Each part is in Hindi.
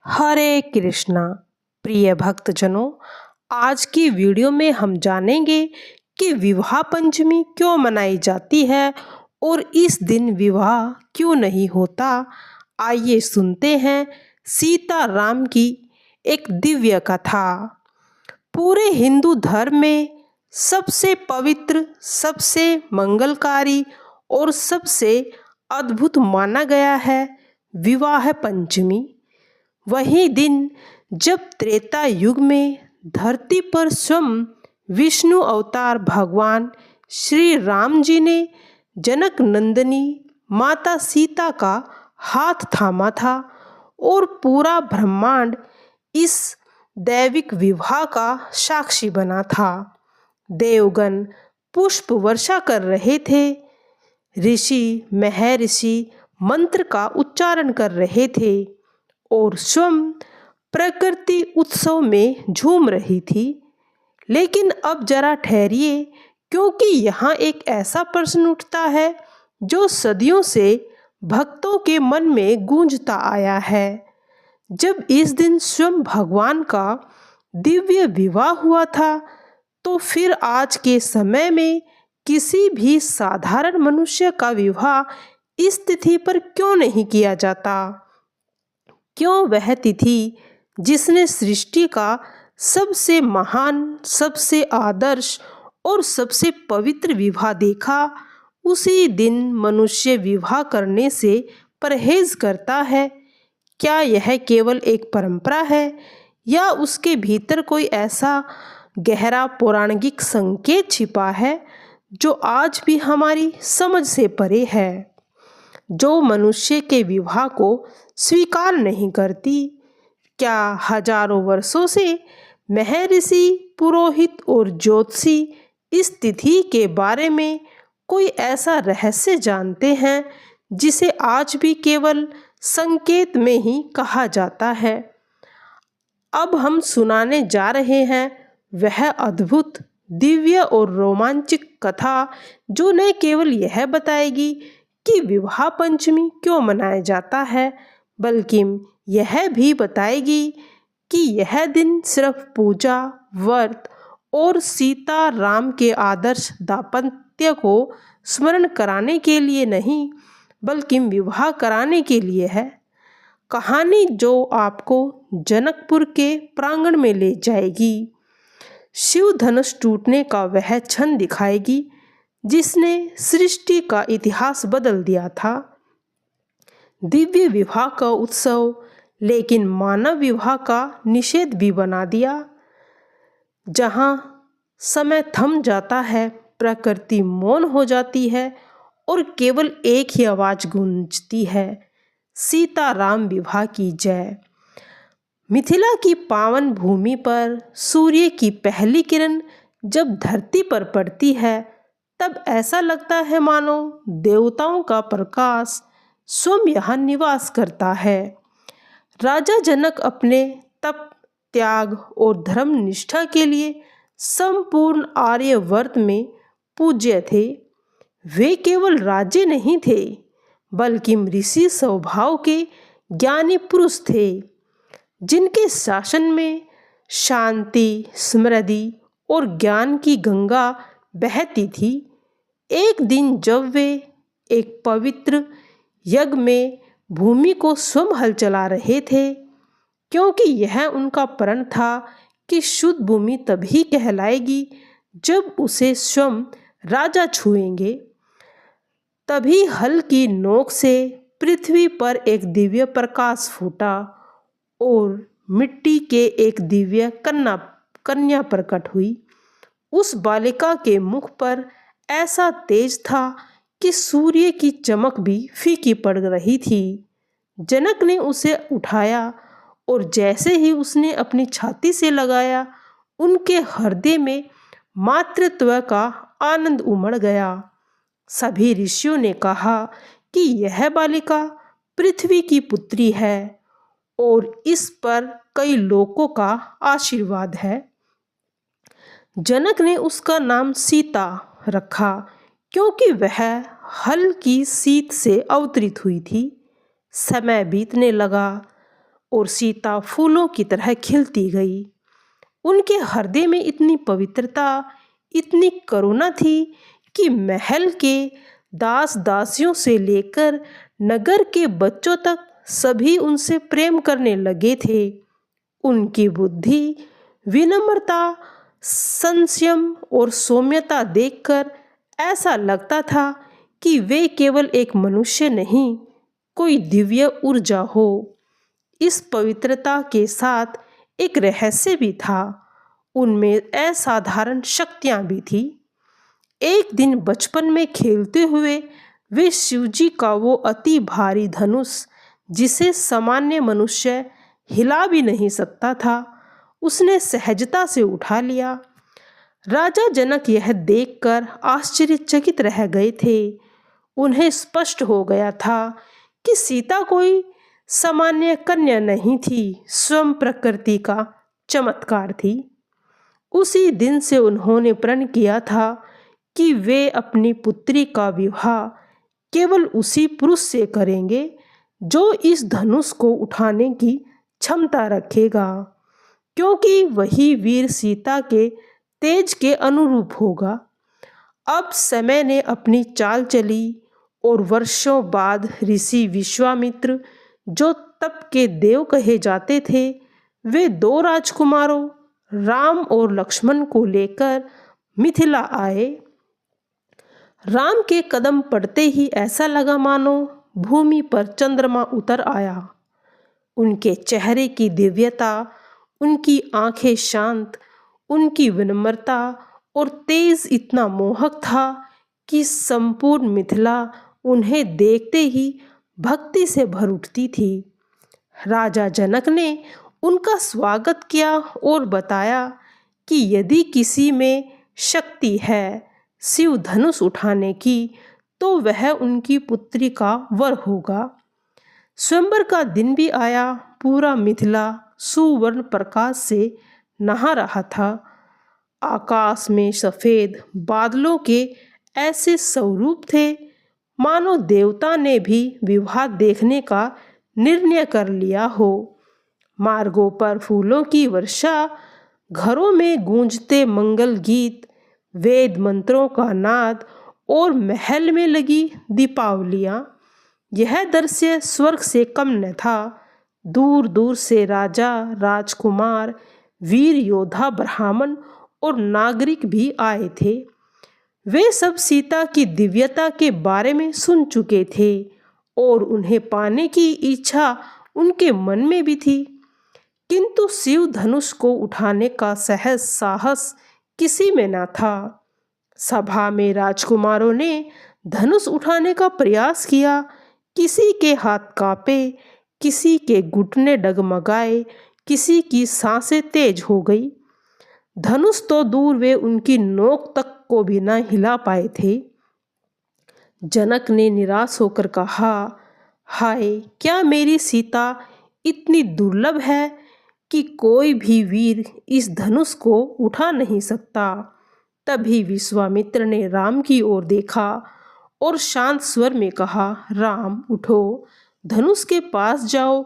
हरे कृष्णा। प्रिय भक्तजनों, आज की वीडियो में हम जानेंगे कि विवाह पंचमी क्यों मनाई जाती है और इस दिन विवाह क्यों नहीं होता। आइए सुनते हैं सीता राम की एक दिव्य कथा। पूरे हिंदू धर्म में सबसे पवित्र, सबसे मंगलकारी और सबसे अद्भुत माना गया है विवाह पंचमी। वही दिन जब त्रेता युग में धरती पर स्वयं विष्णु अवतार भगवान श्री राम जी ने जनक नंदिनी माता सीता का हाथ थामा था और पूरा ब्रह्मांड इस दैविक विवाह का साक्षी बना था। देवगण पुष्प वर्षा कर रहे थे, ऋषि महर्षि मंत्र का उच्चारण कर रहे थे और स्वयं प्रकृति उत्सव में झूम रही थी। लेकिन अब जरा ठहरिए, क्योंकि यहाँ एक ऐसा प्रश्न उठता है जो सदियों से भक्तों के मन में गूंजता आया है। जब इस दिन स्वयं भगवान का दिव्य विवाह हुआ था, तो फिर आज के समय में किसी भी साधारण मनुष्य का विवाह इस तिथि पर क्यों नहीं किया जाता? क्यों वह तिथि जिसने सृष्टि का सबसे महान, सबसे आदर्श और सबसे पवित्र विवाह देखा, उसी दिन मनुष्य विवाह करने से परहेज करता है? क्या यह केवल एक परंपरा है या उसके भीतर कोई ऐसा गहरा पौराणिक संकेत छिपा है जो आज भी हमारी समझ से परे है, जो मनुष्य के विवाह को स्वीकार नहीं करती? क्या हजारों वर्षों से महर्षि, पुरोहित और ज्योतिषी इस तिथि के बारे में कोई ऐसा रहस्य जानते हैं जिसे आज भी केवल संकेत में ही कहा जाता है? अब हम सुनाने जा रहे हैं वह अद्भुत, दिव्य और रोमांचक कथा जो न केवल यह बताएगी कि विवाह पंचमी क्यों मनाया जाता है, बल्कि यह भी बताएगी कि यह दिन सिर्फ पूजा, व्रत और सीता राम के आदर्श दाम्पत्य को स्मरण कराने के लिए नहीं, बल्कि विवाह कराने के लिए है। कहानी जो आपको जनकपुर के प्रांगण में ले जाएगी, शिव धनुष टूटने का वह क्षण दिखाएगी जिसने सृष्टि का इतिहास बदल दिया था। दिव्य विवाह का उत्सव लेकिन मानव विवाह का निषेध भी बना दिया। जहाँ समय थम जाता है, प्रकृति मौन हो जाती है और केवल एक ही आवाज गूंजती है, सीता राम विवाह की जय। मिथिला की पावन भूमि पर सूर्य की पहली किरण जब धरती पर पड़ती है, तब ऐसा लगता है मानो देवताओं का प्रकाश स्वयं यहाँ निवास करता है। राजा जनक अपने तप, त्याग और धर्म निष्ठा के लिए संपूर्ण आर्यवर्त में पूज्य थे। वे केवल राजे नहीं थे, बल्कि ऋषि स्वभाव के ज्ञानी पुरुष थे, जिनके शासन में शांति, समृद्धि और ज्ञान की गंगा बहती थी। एक दिन जब वे एक पवित्र यज्ञ में भूमि को स्वयं हल चला रहे थे, क्योंकि यह उनका प्रण था कि शुद्ध भूमि तभी कहलाएगी जब उसे स्वयं राजा छुएंगे, तभी हल की नोक से पृथ्वी पर एक दिव्य प्रकाश फूटा और मिट्टी के एक दिव्य कन्या प्रकट हुई। उस बालिका के मुख पर ऐसा तेज था कि सूर्य की चमक भी फीकी पड़ रही थी। जनक ने उसे उठाया और जैसे ही उसने अपनी छाती से लगाया, उनके हृदय में मातृत्व का आनंद उमड़ गया। सभी ऋषियों ने कहा कि यह बालिका पृथ्वी की पुत्री है और इस पर कई लोकों का आशीर्वाद है। जनक ने उसका नाम सीता रखा, क्योंकि वह हल की सीत से अवतरित हुई थी। समय बीतने लगा और सीता फूलों की तरह खिलती गई। उनके हृदय में इतनी पवित्रता, इतनी करुणा थी कि महल के दास दासियों से लेकर नगर के बच्चों तक सभी उनसे प्रेम करने लगे थे। उनकी बुद्धि, विनम्रता, संयम और सौम्यता देखकर ऐसा लगता था कि वे केवल एक मनुष्य नहीं, कोई दिव्य ऊर्जा हो। इस पवित्रता के साथ एक रहस्य भी था, उनमें असाधारण शक्तियां भी थी। एक दिन बचपन में खेलते हुए वे शिवजी का वो अति भारी धनुष, जिसे सामान्य मनुष्य हिला भी नहीं सकता था, उसने सहजता से उठा लिया। राजा जनक यह देखकर आश्चर्यचकित रह गए थे। उन्हें स्पष्ट हो गया था कि सीता कोई सामान्य कन्या नहीं थी, स्वयं प्रकृति का चमत्कार थी। उसी दिन से उन्होंने प्रण किया था कि वे अपनी पुत्री का विवाह केवल उसी पुरुष से करेंगे जो इस धनुष को उठाने की क्षमता रखेगा, क्योंकि वही वीर सीता के तेज के अनुरूप होगा। अब समय ने अपनी चाल चली और वर्षों बाद ऋषि विश्वामित्र, जो तप के देव कहे जाते थे, वे दो राजकुमारों राम और लक्ष्मण को लेकर मिथिला आए। राम के कदम पड़ते ही ऐसा लगा मानो भूमि पर चंद्रमा उतर आया। उनके चेहरे की दिव्यता, उनकी आंखें शांत, उनकी विनम्रता और तेज इतना मोहक था कि संपूर्ण मिथिला उन्हें देखते ही भक्ति से भर उठती थी। राजा जनक ने उनका स्वागत किया और बताया कि यदि किसी में शक्ति है शिव धनुष उठाने की, तो वह उनकी पुत्री का वर होगा। स्वयंवर का दिन भी आया। पूरा मिथिला सुवर्ण प्रकाश से नहा रहा था। आकाश में सफेद बादलों के ऐसे स्वरूप थे मानो देवता ने भी विवाह देखने का निर्णय कर लिया हो। मार्गों पर फूलों की वर्षा, घरों में गूंजते मंगल गीत, वेद मंत्रों का नाद और महल में लगी दीपावलियां। यह दृश्य स्वर्ग से कम न था। दूर दूर से राजा, राजकुमार, वीर योद्धा, ब्राह्मण और नागरिक भी आए थे। वे सब सीता की दिव्यता के बारे में सुन चुके थे और उन्हें पाने की इच्छा उनके मन में भी थी, किंतु शिव धनुष को उठाने का सहज साहस किसी में न था। सभा में राजकुमारों ने धनुष उठाने का प्रयास किया। किसी के हाथ कांपे, किसी के घुटने डगमगाए, किसी की सांसें तेज हो गई। धनुष तो दूर, वे उनकी नोक तक को भी न हिला पाए थे। जनक ने निराश होकर कहा, हाय, क्या मेरी सीता इतनी दुर्लभ है कि कोई भी वीर इस धनुष को उठा नहीं सकता। तभी विश्वामित्र ने राम की ओर देखा और शांत स्वर में कहा, राम उठो, धनुष के पास जाओ।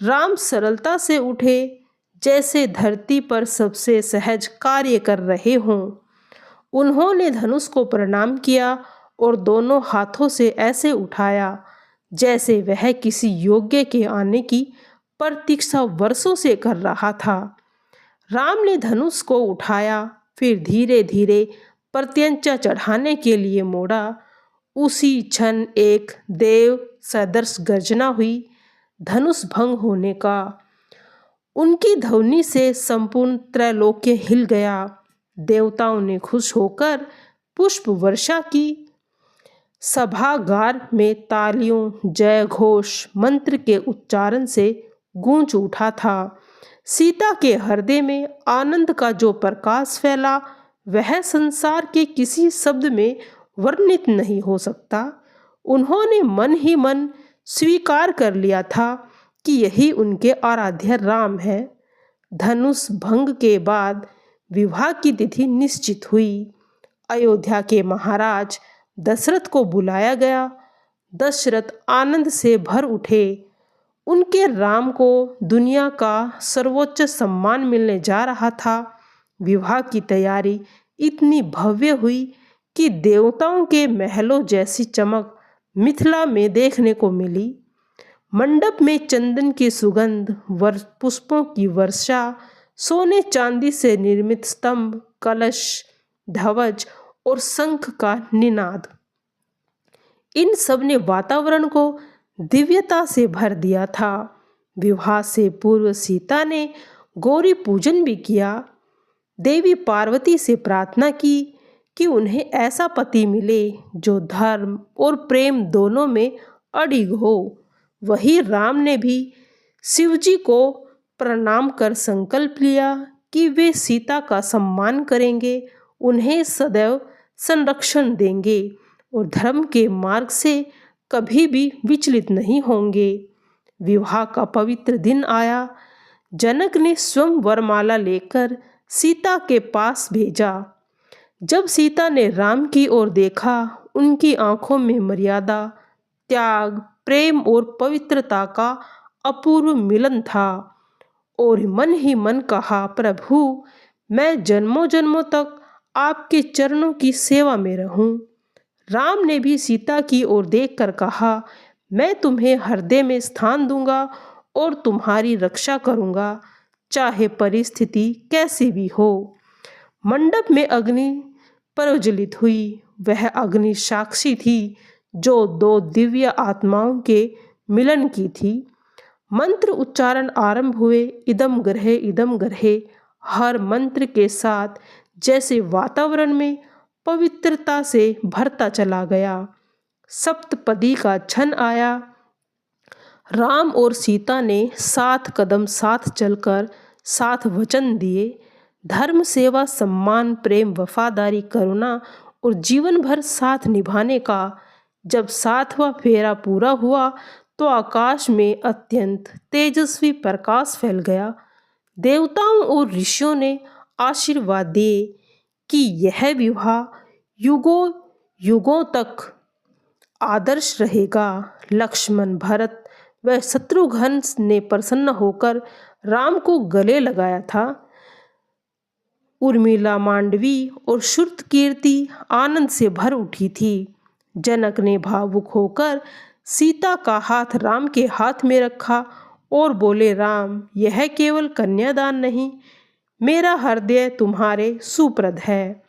राम सरलता से उठे, जैसे धरती पर सबसे सहज कार्य कर रहे हों। उन्होंने धनुष को प्रणाम किया और दोनों हाथों से ऐसे उठाया जैसे वह किसी योग्य के आने की प्रतीक्षा वर्षों से कर रहा था। राम ने धनुष को उठाया, फिर धीरे धीरे प्रत्यंचा चढ़ाने के लिए मोड़ा। उसी क्षण एक देव सदृश गर्जना हुई। धनुष भंग होने का उनकी ध्वनि से संपूर्ण त्रैलोक्य हिल गया। देवताओं ने खुश होकर पुष्प वर्षा की। सभागार में तालियों, जय घोष, मंत्र के उच्चारण से गूंज उठा था। सीता के हृदय में आनंद का जो प्रकाश फैला, वह संसार के किसी शब्द में वर्णित नहीं हो सकता। उन्होंने मन ही मन स्वीकार कर लिया था कि यही उनके आराध्य राम है। धनुष भंग के बाद विवाह की तिथि निश्चित हुई। अयोध्या के महाराज दशरथ को बुलाया गया। दशरथ आनंद से भर उठे। उनके राम को दुनिया का सर्वोच्च सम्मान मिलने जा रहा था। विवाह की तैयारी इतनी भव्य हुई कि देवताओं के महलों जैसी चमक मिथिला में देखने को मिली। मंडप में चंदन की सुगंध, पुष्पों की वर्षा, सोने चांदी से निर्मित स्तंभ, कलश, ध्वज और शंख का निनाद, इन सब ने वातावरण को दिव्यता से भर दिया था। विवाह से पूर्व सीता ने गौरी पूजन भी किया। देवी पार्वती से प्रार्थना की कि उन्हें ऐसा पति मिले जो धर्म और प्रेम दोनों में अडिग हो। वही राम ने भी शिवजी को प्रणाम कर संकल्प लिया कि वे सीता का सम्मान करेंगे, उन्हें सदैव संरक्षण देंगे और धर्म के मार्ग से कभी भी विचलित नहीं होंगे। विवाह का पवित्र दिन आया। जनक ने स्वयं वरमाला लेकर सीता के पास भेजा। जब सीता ने राम की ओर देखा, उनकी आंखों में मर्यादा, त्याग, प्रेम और पवित्रता का अपूर्व मिलन था और मन ही मन कहा, प्रभु, मैं जन्मों जन्मों तक आपके चरणों की सेवा में रहूं। राम ने भी सीता की ओर देखकर कहा, मैं तुम्हें हृदय में स्थान दूंगा और तुम्हारी रक्षा करूंगा, चाहे परिस्थिति कैसी भी हो। मंडप में अग्नि प्रज्वलित हुई। वह अग्नि साक्षी थी जो दो दिव्य आत्माओं के मिलन की थी। मंत्र उच्चारण आरंभ हुए। इदम गृहे हर मंत्र के साथ जैसे वातावरण में पवित्रता से भरता चला गया। सप्तपदी का क्षण आया। राम और सीता ने 7 कदम साथ चलकर 7 वचन दिए। धर्म, सेवा, सम्मान, प्रेम, वफादारी, करुणा और जीवन भर साथ निभाने का। जब 7वां फेरा पूरा हुआ तो आकाश में अत्यंत तेजस्वी प्रकाश फैल गया। देवताओं और ऋषियों ने आशीर्वाद दिए कि यह विवाह युगों युगों तक आदर्श रहेगा। लक्ष्मण, भरत व शत्रुघ्न ने प्रसन्न होकर राम को गले लगाया था। उर्मिला, मांडवी और श्रुतकीर्ति आनंद से भर उठी थी। जनक ने भावुक होकर सीता का हाथ राम के हाथ में रखा और बोले, राम, यह केवल कन्यादान नहीं, मेरा हृदय तुम्हारे सुप्रद है।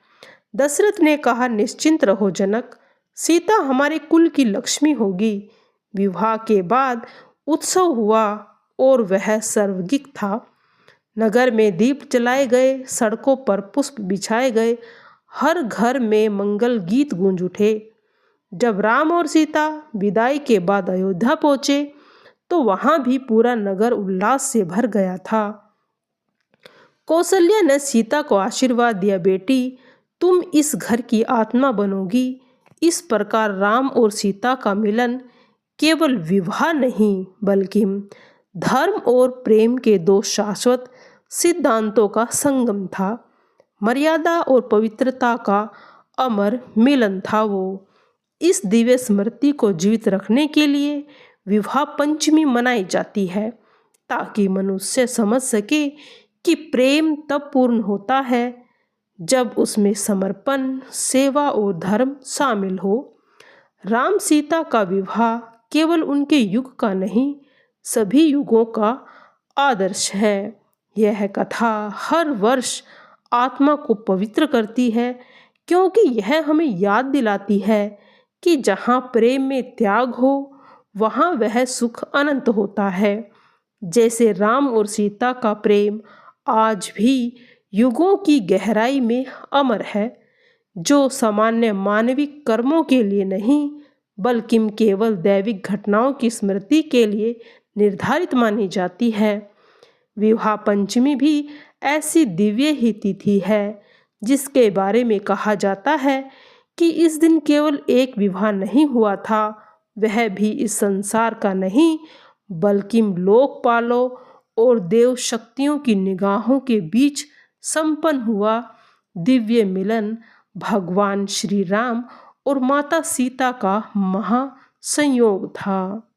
दशरथ ने कहा, निश्चिंत रहो जनक, सीता हमारे कुल की लक्ष्मी होगी। विवाह के बाद उत्सव हुआ और वह सर्वगिक था। नगर में दीप जलाए गए, सड़कों पर पुष्प बिछाए गए, हर घर में मंगल गीत गूंज उठे। जब राम और सीता विदाई के बाद अयोध्या पहुंचे तो वहां भी पूरा नगर उल्लास से भर गया था। कौशल्या ने सीता को आशीर्वाद दिया, बेटी, तुम इस घर की आत्मा बनोगी। इस प्रकार राम और सीता का मिलन केवल विवाह नहीं बल्कि धर्म और प्रेम के दो शाश्वत सिद्धांतों का संगम था। मर्यादा और पवित्रता का अमर मिलन था वो। इस दिव्य स्मृति को जीवित रखने के लिए विवाह पंचमी मनाई जाती है, ताकि मनुष्य समझ सके कि प्रेम तब पूर्ण होता है जब उसमें समर्पण, सेवा और धर्म शामिल हो। राम सीता का विवाह केवल उनके युग का नहीं, सभी युगों का आदर्श है। यह कथा हर वर्ष आत्मा को पवित्र करती है, क्योंकि यह हमें याद दिलाती है कि जहाँ प्रेम में त्याग हो वहाँ वह सुख अनंत होता है। जैसे राम और सीता का प्रेम आज भी युगों की गहराई में अमर है, जो सामान्य मानविक कर्मों के लिए नहीं बल्कि केवल दैविक घटनाओं की स्मृति के लिए निर्धारित मानी जाती है। विवाह पंचमी भी ऐसी दिव्य ही तिथि है जिसके बारे में कहा जाता है कि इस दिन केवल एक विवाह नहीं हुआ था, वह भी इस संसार का नहीं बल्कि लोकपालों और देव शक्तियों की निगाहों के बीच संपन्न हुआ। दिव्य मिलन भगवान श्री राम और माता सीता का महासंयोग था।